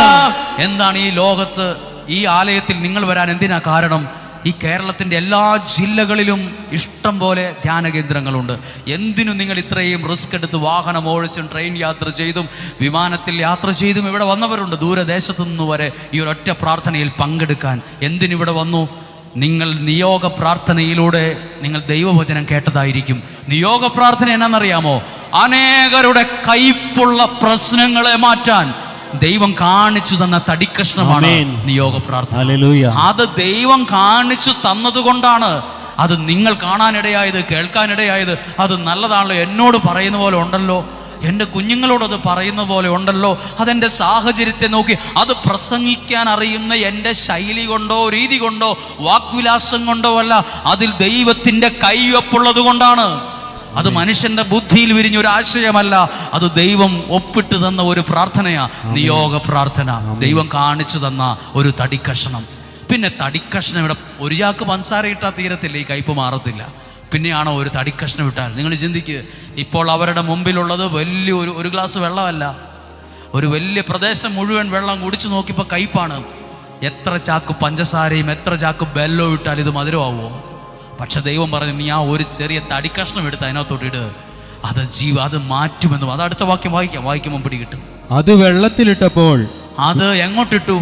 എന്താണ് ഈ ലോകത്ത്, ഈ ആലയത്തിൽ നിങ്ങൾ വരാൻ എന്തിനാ കാരണം? ഈ കേരളത്തിൻ്റെ എല്ലാ ജില്ലകളിലും ഇഷ്ടം പോലെ ധ്യാന കേന്ദ്രങ്ങളുണ്ട്. എന്തിനും നിങ്ങൾ ഇത്രയും റിസ്ക് എടുത്ത് വാഹനം ഓടിച്ചും ട്രെയിൻ യാത്ര ചെയ്തും വിമാനത്തിൽ യാത്ര ചെയ്തും ഇവിടെ വന്നവരുണ്ട്. ദൂരദേശത്തു നിന്ന് വരെ ഈ ഒരൊറ്റ പ്രാർത്ഥനയിൽ പങ്കെടുക്കാൻ എന്തിനിവിടെ വന്നു? നിങ്ങൾ നിയോഗ പ്രാർത്ഥനയിലൂടെ നിങ്ങൾ ദൈവവചനം കേട്ടതായിരിക്കും. നിയോഗ പ്രാർത്ഥന എന്നാണെന്നറിയാമോ? അനേകരുടെ കയ്പുള്ള പ്രശ്നങ്ങളെ മാറ്റാൻ ദൈവം കാണിച്ചു തന്ന തടിക്കഷ്ണമാണ് നിയോഗ പ്രാർത്ഥന. അത് ദൈവം കാണിച്ചു തന്നതുകൊണ്ടാണ് അത് നിങ്ങൾ കാണാനിടയായത്, കേൾക്കാനിടയായത്. അത് നല്ലതാണല്ലോ. എന്നോട് പറയുന്ന പോലെ ഉണ്ടല്ലോ, എൻ്റെ കുഞ്ഞുങ്ങളോടത് പറയുന്ന പോലെ ഉണ്ടല്ലോ. അതെൻ്റെ സാഹചര്യത്തെ നോക്കി, അത് പ്രസംഗിക്കാൻ അറിയുന്ന എൻ്റെ ശൈലി കൊണ്ടോ രീതി കൊണ്ടോ വാക്വിലാസം കൊണ്ടോ അല്ല, അതിൽ ദൈവത്തിൻ്റെ കൈവപ്പുള്ളത് കൊണ്ടാണ്. അത് മനുഷ്യന്റെ ബുദ്ധിയിൽ വിരിഞ്ഞ ഒരു ആശയമല്ല, അത് ദൈവം ഒപ്പിട്ട് തന്ന ഒരു പ്രാർത്ഥനയാ നിയോഗ പ്രാർത്ഥന. ദൈവം കാണിച്ചു തന്ന ഒരു തടിക്കഷ്ണം. പിന്നെ തടിക്കഷ്ണം ഇവിടെ ഒരു ചാക്ക് പഞ്ചസാര ഇട്ടാൽ തീരത്തില്ല, ഈ കയ്പ് മാറത്തില്ല. പിന്നെയാണോ ഒരു തടിക്കഷ്ണം ഇട്ടാൽ? നിങ്ങൾ ചിന്തിക്കുക, ഇപ്പോൾ അവരുടെ മുമ്പിലുള്ളത് വലിയ ഒരു ഗ്ലാസ് വെള്ളമല്ല, ഒരു വലിയ പ്രദേശം മുഴുവൻ വെള്ളം കുടിച്ചു നോക്കിയപ്പോൾ കയ്പാണ്. എത്ര ചാക്ക് പഞ്ചസാരയും എത്ര ചാക്ക് ബെല്ലവും ഇട്ടാൽ ഇത് മധുരമാവുമോ? പക്ഷെ ദൈവം പറഞ്ഞു, നീ ആ ഒരു ചെറിയ തടിക്കഷ്ണം എടുത്ത് അതിനകത്തോട്ടിട്ട്, അത് മാറ്റുമെന്നും. അത് അടുത്ത വാക്യം വായിക്കുമ്പോൾ പിടികിട്ടും. അത് വെള്ളത്തിലിട്ടപ്പോൾ, അത് എങ്ങോട്ടിട്ടു?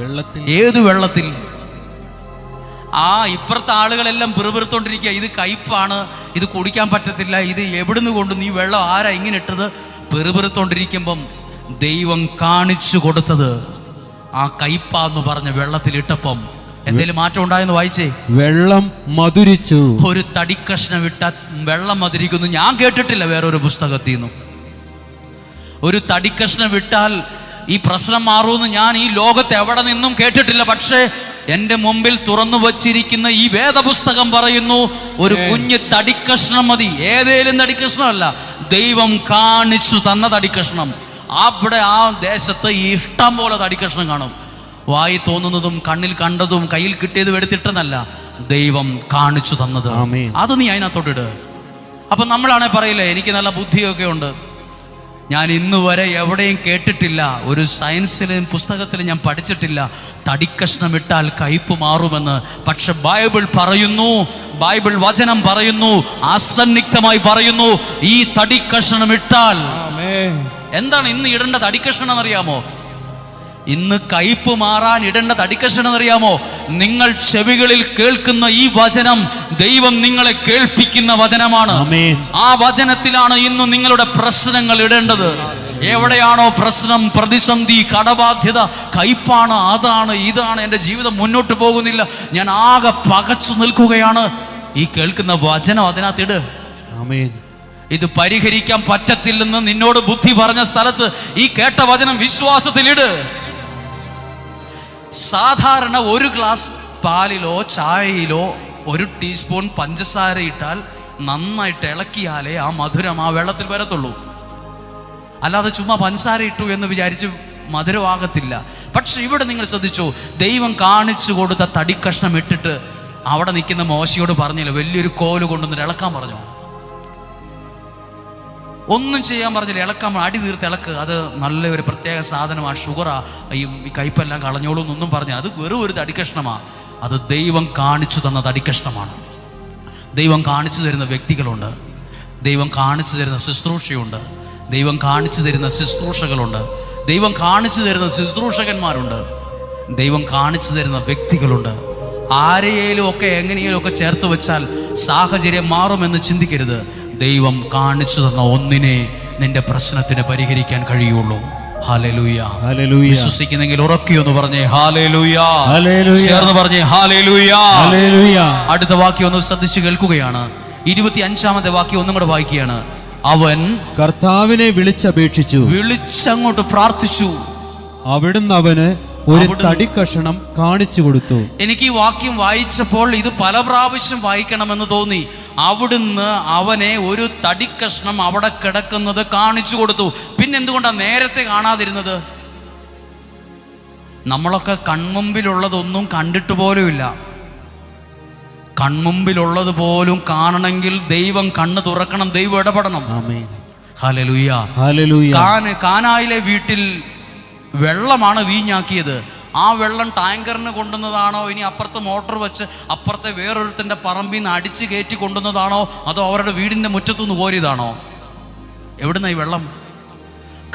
വെള്ളത്തിൽ. ഏത് വെള്ളത്തിൽ? ഇപ്പുറത്തെ ആളുകളെല്ലാം പിറുപിറുത്തോണ്ടിരിക്കുക, ഇത് കയ്പാണ്, ഇത് കുടിക്കാൻ പറ്റത്തില്ല, ഇത് എവിടുന്ന് കൊണ്ട് നീ വെള്ളം ആരാ ഇങ്ങനെ ഇട്ടത്? പിറുപിറുത്തോണ്ടിരിക്കുമ്പം ദൈവം കാണിച്ചു കൊടുത്തത് ആ കയ്പാന്ന് പറഞ്ഞ വെള്ളത്തിലിട്ടപ്പം എന്തെങ്കിലും മാറ്റം ഉണ്ടായെന്ന് വായിച്ചേ. വെള്ളം മധുരിച്ചു. ഒരു തടിക്കഷ്ണം ഇട്ട വെള്ളം മധുരിക്കുന്നു. ഞാൻ കേട്ടിട്ടില്ല വേറൊരു പുസ്തകത്തിൽ നിന്നും. ഒരു തടിക്കഷ്ണം വിട്ടാൽ ഈ പ്രശ്നം മാറുമെന്ന് ഞാൻ ഈ ലോകത്ത് എവിടെ നിന്നും കേട്ടിട്ടില്ല. പക്ഷേ എൻ്റെ മുമ്പിൽ തുറന്നു വച്ചിരിക്കുന്ന ഈ വേദപുസ്തകം പറയുന്നു, ഒരു കുഞ്ഞ് തടിക്കഷ്ണം മതി. ഏതേലും തടിക്കഷ്ണമല്ല, ദൈവം കാണിച്ചു തന്ന തടിക്കഷ്ണം. അവിടെ ആ ദേശത്ത് ഇഷ്ടം പോലെ തടിക്കഷ്ണം കാണും. വായി തോന്നുന്നതും കണ്ണിൽ കണ്ടതും കയ്യിൽ കിട്ടിയതും എടുത്തിട്ടെന്നല്ല, ദൈവം കാണിച്ചു തന്നത്. അത് നീ അതിനകത്തോട്ടിട്. അപ്പൊ നമ്മളാണെ പറയില്ലേ, എനിക്ക് നല്ല ബുദ്ധിയൊക്കെ ഉണ്ട്, ഞാൻ ഇന്ന് വരെ എവിടെയും കേട്ടിട്ടില്ല, ഒരു സയൻസിലും പുസ്തകത്തിലും ഞാൻ പഠിച്ചിട്ടില്ല തടിക്കഷ്ണം ഇട്ടാൽ കയ്പ് മാറുമെന്ന്. പക്ഷെ ബൈബിൾ പറയുന്നു, ബൈബിൾ വചനം പറയുന്നു, അസന്നിഗ്ധമായി പറയുന്നു, ഈ തടിക്കഷ്ണം ഇട്ടാൽ എന്താണ് ഇന്ന് ഇടേണ്ട തടിക്കഷ്ണം എന്നറിയാമോ? ഇന്ന് കയ്പ് മാറാൻ ഇടേണ്ട തടിക്കഷ്ണം എന്നറിയാമോ? നിങ്ങൾ ചെവികളിൽ കേൾക്കുന്ന ഈ വചനം ദൈവം നിങ്ങളെ കേൾപ്പിക്കുന്ന വചനമാണ്. ആ വചനത്തിലാണ് ഇന്ന് നിങ്ങളുടെ പ്രശ്നങ്ങൾ ഇടേണ്ടത്. എവിടെയാണോ പ്രശ്നം, പ്രതിസന്ധി, കടബാധ്യത, കയ്പാണ്, അതാണ് ഇതാണ്, എൻ്റെ ജീവിതം മുന്നോട്ട് പോകുന്നില്ല, ഞാൻ ആകെ പകച്ചു നിൽക്കുകയാണ്, ഈ കേൾക്കുന്ന വചനം അതിനകത്തിട്. ഇത് പരിഹരിക്കാൻ പറ്റത്തില്ലെന്ന് നിന്നോട് ബുദ്ധി പറഞ്ഞ സ്ഥലത്ത് ഈ കേട്ട വചനം വിശ്വാസത്തിലിട്. സാധാരണ ഒരു ഗ്ലാസ് പാലിലോ ചായയിലോ ഒരു ടീസ്പൂൺ പഞ്ചസാര ഇട്ടാൽ നന്നായിട്ട് ഇളക്കിയാലേ ആ മധുരം ആ വെള്ളത്തിൽ വരത്തുള്ളൂ. അല്ലാതെ ചുമ്മാ പഞ്ചസാര ഇട്ടു എന്ന് വിചാരിച്ച് മധുരമാകത്തില്ല. പക്ഷെ ഇവിടെ നിങ്ങൾ ശ്രദ്ധിച്ചു, ദൈവം കാണിച്ചു കൊടുത്ത തടിക്കഷ്ണം ഇട്ടിട്ട് അവിടെ നിൽക്കുന്ന മോശയോട് പറഞ്ഞില്ല, വലിയൊരു കോല് കൊണ്ടുവന്നിട്ട് ഇളക്കാൻ പറഞ്ഞു. ഒന്നും ചെയ്യാൻ പറഞ്ഞില്ല, ഇളക്കാൻ, അടി തീർത്ത് ഇളക്ക്, അത് നല്ല ഒരു പ്രത്യേക സാധനമാണ്, ഷുഗറാ, ഈ കയ്പെല്ലാം കളഞ്ഞോളൂ എന്നൊന്നും പറഞ്ഞ, അത് വെറും ഒരു തടിക്കഷ്ണമാണ്. അത് ദൈവം കാണിച്ചു തന്ന തടിക്കഷ്ണമാണ്. ദൈവം കാണിച്ചു തരുന്ന വ്യക്തികളുണ്ട്, ദൈവം കാണിച്ചു തരുന്ന ശുശ്രൂഷയുണ്ട്, ദൈവം കാണിച്ചു തരുന്ന ശുശ്രൂഷകളുണ്ട്, ദൈവം കാണിച്ചു തരുന്ന ശുശ്രൂഷകന്മാരുണ്ട്, ദൈവം കാണിച്ചു തരുന്ന വ്യക്തികളുണ്ട്. ആരെയും ഒക്കെ എങ്ങനെയും ഒക്കെ ചേർത്ത് വെച്ചാൽ സാഹചര്യം മാറുമെന്ന് ചിന്തിക്കരുത്. ദൈവം കാണിച്ചു തന്ന ഒന്നിനെ നിന്റെ പ്രശ്നത്തിന് പരിഹരിക്കാൻ കഴിയുള്ളൂ. ഹല്ലേലൂയ. വിശ്വസിക്കുന്നെങ്കിൽ ഉറക്കിയൊന്ന് പറഞ്ഞേ ഹല്ലേലൂയ. ചേർന്ന് പറഞ്ഞേ ഹല്ലേലൂയ. അടുത്ത വാക്യം ഒന്ന് ശ്രദ്ധിച്ചു കേൾക്കുകയാണ്. 25-ാമത്തെ വാക്യം ഒന്നും കൂടെ വായിക്കുകയാണ്. അവൻ കർത്താവിനെ വിളിച്ചങ്ങോട്ട് പ്രാർത്ഥിച്ചു. അവിടുന്ന് അവന് ഒരു തടിക്കഷണം കാണിച്ചു കൊടുത്തു. എനിക്ക് ഈ വാക്യം വായിച്ചപ്പോൾ ഇത് പല പ്രാവശ്യം വായിക്കണമെന്ന് തോന്നി. അവിടുന്ന് അവനെ ഒരു തടിക്കഷ്ണം അവിടെ കിടക്കുന്നത് കാണിച്ചു കൊടുത്തു. പിന്നെ എന്തുകൊണ്ടാണ് നേരത്തെ കാണാതിരുന്നത്? നമ്മളൊക്കെ കൺമുമ്പിലുള്ളതൊന്നും കണ്ടിട്ട് പോലുമില്ല. കൺമുമ്പിലുള്ളത് പോലും കാണണമെങ്കിൽ ദൈവം കണ്ണ് തുറക്കണം, ദൈവം ഇടപെടണം. ഹല്ലേലൂയ. കാനായിലെ വീട്ടിൽ വെള്ളമാണ് വീഞ്ഞാക്കിയത്. ആ വെള്ളം ടാങ്കറിന് കൊണ്ടുവന്നതാണോ, ഇനി അപ്പുറത്ത് മോട്ടോർ വെച്ച് അപ്പുറത്തെ വേറൊരുത്തൻ്റെ പറമ്പിൽ നിന്ന് അടിച്ച് കയറ്റി കൊണ്ടുവന്നതാണോ, അതോ അവരുടെ വീടിൻ്റെ മുറ്റത്തുനിന്ന് കോരിയതാണോ? എവിടുന്ന ഈ വെള്ളം?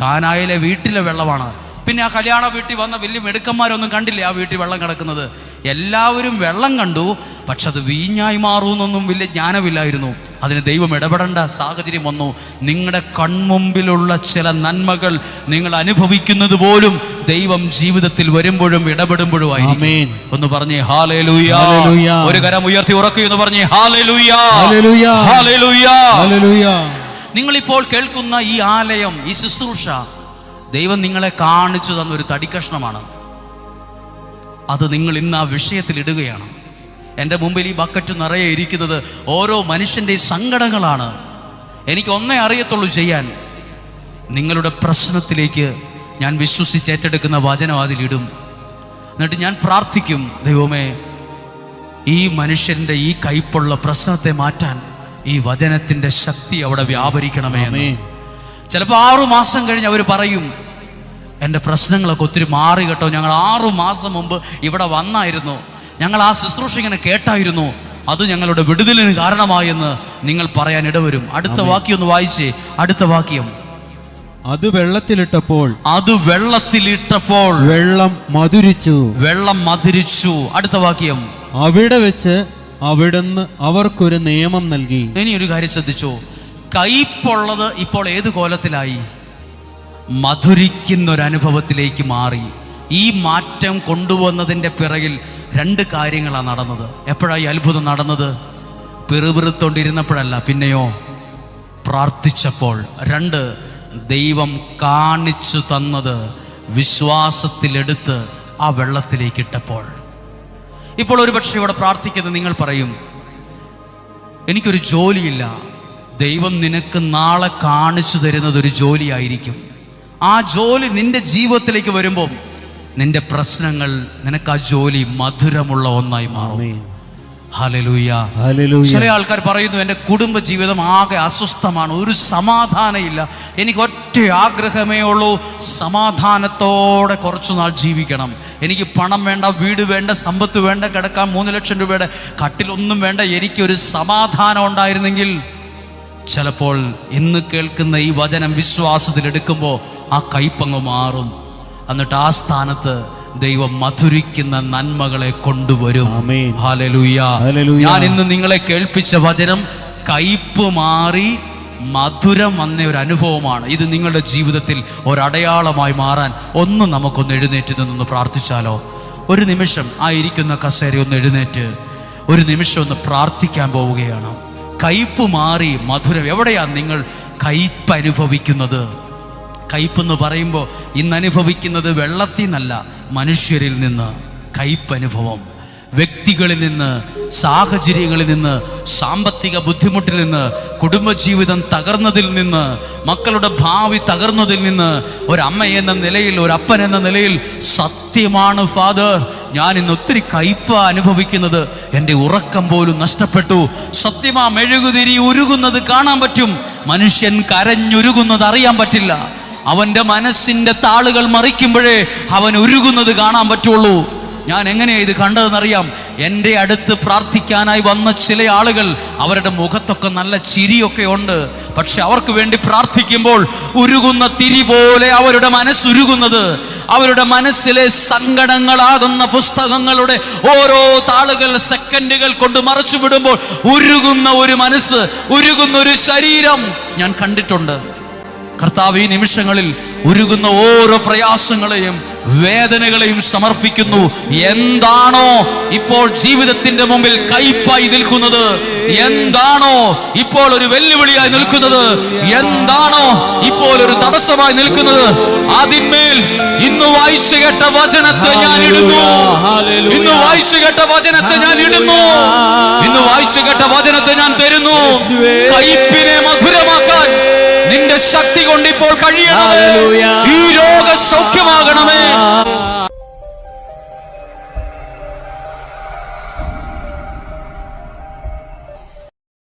കാനായിലെ വീട്ടിലെ വെള്ളമാണ്. പിന്നെ ആ കല്യാണ വീട്ടിൽ വന്ന വലിയ മെടുക്കന്മാരൊന്നും കണ്ടില്ലേ ആ വീട്ടിൽ വെള്ളം കിടക്കുന്നത്? എല്ലാവരും വെള്ളം കണ്ടു, പക്ഷെ അത് വീഞ്ഞായി മാറുമെന്നൊന്നും വലിയ ജ്ഞാനമില്ലായിരുന്നു. അതിന് ദൈവം ഇടപെടേണ്ട സാഹചര്യം വന്നു. നിങ്ങളുടെ കൺമുമ്പിലുള്ള ചില നന്മകൾ നിങ്ങൾ അനുഭവിക്കുന്നത് പോലും ദൈവം ജീവിതത്തിൽ വരുമ്പോഴും ഇടപെടുമ്പോഴും ആയിരിക്കും. ഒന്ന് പറഞ്ഞേ ഹല്ലേലൂയ. ഒരു കരം ഉയർത്തി ഉറക്കുകയെന്ന് പറഞ്ഞേ ഹല്ലേലൂയ, ഹല്ലേലൂയ, ഹല്ലേലൂയ. നിങ്ങളിപ്പോൾ കേൾക്കുന്ന ഈ ആലയം, ഈ ശുശ്രൂഷ ദൈവം നിങ്ങളെ കാണിച്ചു തന്ന ഒരു തടിക്കഷ്ണമാണ്. അത് നിങ്ങൾ ഇന്ന് ആ വിഷയത്തിൽ ഇടുകയാണ്. എൻ്റെ മുമ്പിൽ ഈ ബക്കറ്റ് നിറയെ ഇരിക്കുന്നത് ഓരോ മനുഷ്യൻ്റെ സങ്കടങ്ങളാണ്. എനിക്ക് ഒന്നേ അറിയത്തുള്ളൂ ചെയ്യാൻ. നിങ്ങളുടെ പ്രശ്നത്തിലേക്ക് ഞാൻ വിശ്വസിച്ചേറ്റെടുക്കുന്ന വചനം അതിലിടും. എന്നിട്ട് ഞാൻ പ്രാർത്ഥിക്കും, ദൈവമേ ഈ മനുഷ്യൻ്റെ ഈ കയ്പുള്ള പ്രശ്നത്തെ മാറ്റാൻ ഈ വചനത്തിൻ്റെ ശക്തി അവിടെ വ്യാപരിക്കണമേ എന്ന്. ചിലപ്പോൾ 6 മാസം കഴിഞ്ഞ് അവർ പറയും, എൻ്റെ പ്രശ്നങ്ങളൊക്കെ ഒത്തിരി മാറി കേട്ടോ, ഞങ്ങൾ 6 മാസം മുമ്പ് ഇവിടെ വന്നായിരുന്നു, ഞങ്ങൾ ആ ശുശ്രൂഷ ഇങ്ങനെ കേട്ടായിരുന്നു, അത് ഞങ്ങളുടെ വിടുതലിന് കാരണമായെന്ന് നിങ്ങൾ പറയാൻ ഇടവരും. അടുത്ത വാക്യം ഒന്ന് വായിച്ചേ. അടുത്ത വാക്യം, അത് വെള്ളത്തിലിട്ടപ്പോൾ വെള്ളം മധുരിച്ചു. അടുത്ത വാക്യം, അവിടെ വെച്ച് അവിടുന്ന് അവർക്കൊരു നിയമം നൽകി. ഇനി ഒരു കാര്യം ശ്രദ്ധിച്ചോ, കയ്പുള്ളത് ഇപ്പോൾ ഏത് കോലത്തിലായി? മധുരിക്കുന്നൊരനുഭവത്തിലേക്ക് മാറി. ഈ മാറ്റം കൊണ്ടുവന്നതിൻ്റെ പിറകിൽ 2 കാര്യങ്ങളാണ് നടന്നത്. എപ്പോഴായി അത്ഭുതം നടന്നത്? പിറുപിറുത്തോണ്ടിരുന്നപ്പോഴല്ല, പിന്നെയോ പ്രാർത്ഥിച്ചപ്പോൾ. 2, ദൈവം കാണിച്ചു തന്നത് വിശ്വാസത്തിലെടുത്ത് ആ വെള്ളത്തിലേക്ക് ഇട്ടപ്പോൾ. ഇപ്പോൾ ഒരു പക്ഷേ ഇവിടെ പ്രാർത്ഥിക്കുന്നത് നിങ്ങൾ പറയും, എനിക്കൊരു ജോലിയില്ല. ദൈവം നിനക്ക് നാളെ കാണിച്ചു തരുന്നത് ഒരു ജോലിയായിരിക്കും. ആ ജോലി നിന്റെ ജീവിതത്തിലേക്ക് വരുമ്പോൾ നിന്റെ പ്രശ്നങ്ങൾ, നിനക്ക് ആ ജോലി മധുരമുള്ള ഒന്നായി മാറും. ഹല്ലേലൂയ. ചില ആൾക്കാർ പറയുന്നു, എൻ്റെ കുടുംബ ജീവിതം ആകെ അസ്വസ്ഥമാണ്, ഒരു സമാധാനമില്ല, എനിക്ക് ഒറ്റ ആഗ്രഹമേ ഉള്ളൂ, സമാധാനത്തോടെ കുറച്ചു നാൾ ജീവിക്കണം. എനിക്ക് പണം വേണ്ട, വീട് വേണ്ട, സമ്പത്ത് വേണ്ട, കിടക്കാൻ 3 ലക്ഷം രൂപയുടെ കട്ടിലൊന്നും വേണ്ട, എനിക്കൊരു സമാധാനം ഉണ്ടായിരുന്നെങ്കിൽ. ചിലപ്പോൾ ഇന്ന് കേൾക്കുന്ന ഈ വചനം വിശ്വാസത്തിലെടുക്കുമ്പോൾ ആ കയ്പങ്ങ് മാറും. എന്നിട്ട് ആ സ്ഥാനത്ത് ദൈവം മധുരിക്കുന്ന നന്മകളെ കൊണ്ടുവരും. ഹല്ലേലൂയ. ഞാൻ ഇന്ന് നിങ്ങളെ കേൾപ്പിച്ച വചനം കയ്പ് മാറി മധുരം വന്ന ഒരു അനുഭവമാണ്. ഇത് നിങ്ങളുടെ ജീവിതത്തിൽ ഒരടയാളമായി മാറാൻ നമുക്കൊന്ന് എഴുന്നേറ്റ് നിന്ന് പ്രാർത്ഥിച്ചാലോ? ഒരു നിമിഷം ആ ഇരിക്കുന്ന കസേര ഒന്ന് എഴുന്നേറ്റ് ഒരു നിമിഷം ഒന്ന് പ്രാർത്ഥിക്കാൻ പോവുകയാണ്. കയ്പ് മാറി മധുരം. എവിടെയാണ് നിങ്ങൾ കയ്പ് അനുഭവിക്കുന്നത്? കയ്പെന്ന് പറയുമ്പോൾ ഇന്ന് അനുഭവിക്കുന്നത് വെള്ളത്തിൽ നിന്നല്ല, മനുഷ്യരിൽ നിന്ന് കയ്പനുഭവം. വ്യക്തികളിൽ നിന്ന്, സാഹചര്യങ്ങളിൽ നിന്ന്, സാമ്പത്തിക ബുദ്ധിമുട്ടിൽ നിന്ന്, കുടുംബജീവിതം തകർന്നതിൽ നിന്ന്, മക്കളുടെ ഭാവി തകർന്നതിൽ നിന്ന്, ഒരമ്മ എന്ന നിലയിൽ, ഒരപ്പൻ എന്ന നിലയിൽ സത്യമാണ് ഫാദർ, ഞാൻ ഇന്ന് ഒത്തിരി കയ്പ അനുഭവിക്കുന്നത്. എൻ്റെ ഉറക്കം പോലും നഷ്ടപ്പെട്ടു. സത്യമാ, മെഴുകുതിരി ഉരുകുന്നത് കാണാൻ പറ്റും, മനുഷ്യൻ കരഞ്ഞുരുകുന്നത് അറിയാൻ പറ്റില്ല. അവൻ്റെ മനസ്സിൻ്റെ താളുകൾ മറിക്കുമ്പോഴേ അവൻ ഉരുകുന്നത് കാണാൻ പറ്റുള്ളൂ. ഞാൻ എങ്ങനെയാ ഇത് കണ്ടതെന്നറിയാം. എൻ്റെ അടുത്ത് പ്രാർത്ഥിക്കാനായി വന്ന ചില ആളുകൾ, അവരുടെ മുഖത്തൊക്കെ നല്ല ചിരിയൊക്കെ ഉണ്ട്, പക്ഷെ അവർക്ക് വേണ്ടി പ്രാർത്ഥിക്കുമ്പോൾ ഉരുകുന്ന തിരി പോലെ അവരുടെ മനസ്സുരുകുന്നത്, അവരുടെ മനസ്സിലെ സങ്കടങ്ങളാകുന്ന പുസ്തകങ്ങളുടെ ഓരോ താളുകൾ സെക്കൻഡുകൾ കൊണ്ട് മറച്ചു വിടുമ്പോൾ ഉരുകുന്ന ഒരു മനസ്സ്, ഉരുകുന്ന ഒരു ശരീരം ഞാൻ കണ്ടിട്ടുണ്ട്. കർത്താവ് ഈ നിമിഷങ്ങളിൽ ഉരുകുന്ന ഓരോ പ്രയാസങ്ങളെയും വേദനകളെയും സമർപ്പിക്കുന്നു. എന്താണോ ഇപ്പോൾ ജീവിതത്തിന്റെ മുമ്പിൽ കയ്പായി നിൽക്കുന്നത്, എന്താണോ ഇപ്പോൾ ഒരു വെല്ലുവിളിയായി നിൽക്കുന്നത്, എന്താണോ ഇപ്പോൾ ഒരു തടസ്സമായി നിൽക്കുന്നത്, അതിന്മേൽ ഇന്ന് വായിച്ചു കേട്ട വചനത്തെ ഞാൻ ഇടുന്നു. ഇന്ന് വായിച്ചു കേട്ട വചനത്തെ ഞാൻ ഇടുന്നു. ഇന്ന് വായിച്ചു കേട്ട വചനത്തെ ഞാൻ തരുന്നു. കയ്പിനെ മധുരമാക്കാൻ നിന്റെ ശക്തി കൊണ്ട് ഇപ്പോൾ കഴിയണമേ. ഈ രോഗ സൗഖ്യമാകണമേ.